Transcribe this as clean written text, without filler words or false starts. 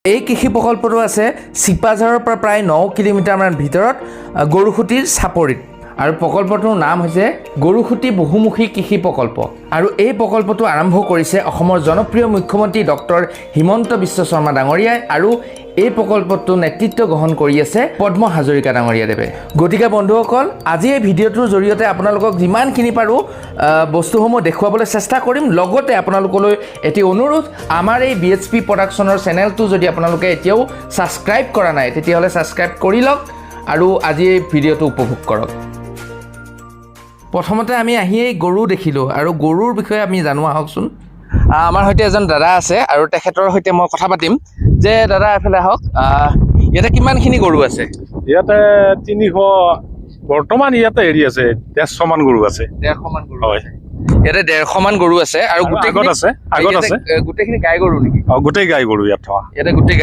এই কৃষি প্ৰকল্পটো আছে চিপাঝাৰৰ পৰা প্ৰায় 9 কিলোমিটাৰমান ভিতৰত গৰুখুটিৰ চাপৰিত আৰু প্ৰকল্পটোৰ নাম হৈছে গৰুখুটি বহুমুখী কৃষি প্ৰকল্প আৰু এই প্ৰকল্পটো আৰম্ভ কৰিছে অসমৰ জনপ্ৰিয় মুখ্যমন্ত্ৰী ডক্টৰ হিমন্ত বিশ্ব শৰ্মা ডাঙৰীয়াই আৰু এই প্ৰকল্পটো নেতৃত্ব গ্ৰহণ কৰি আছে পদ্ম হাজৰিকা ডাঙৰীয়াদেৱে। গতিকে বন্ধুসকল, আজি এই ভিডিঅ'টোৰ জৰিয়তে আপোনালোকক যিমানখিনি পাৰোঁ বস্তুসমূহ দেখুৱাবলৈ চেষ্টা কৰিম। লগতে আপোনালোকলৈ এটি অনুৰোধ, আমাৰ এই BHP প্ৰডাকশ্যনৰ চেনেলটো যদি আপোনালোকে এতিয়াও ছাবস্ক্ৰাইব কৰা নাই তেতিয়াহ'লে ছাবস্ক্ৰাইব কৰি লওক আৰু আজি এই ভিডিঅ'টো উপভোগ কৰক। প্ৰথমতে আমি আহি এই গৰু দেখিলোঁ আৰু গৰুৰ বিষয়ে আমি জানো আহকচোন। আমাৰ সৈতে এজন দাদা আছে আৰু তেখেতৰ সৈতে মই কথা পাতিম। যে দাদা এফালে আহক, ইয়াতে কিমানখিনি গৰু আছে? ইয়াতে 300 বৰ্তমান ইয়াতে হেৰি আছে 150 মান গৰু আছে। 150 মান গৰু হয়, ইয়াতে 150 মান গৰু আছে আৰু আগত আছে গোটেইখিনি গাই গৰু নেকি? গোটেই গাই গৰু ইয়াত থকা। ইয়াতে গোটেই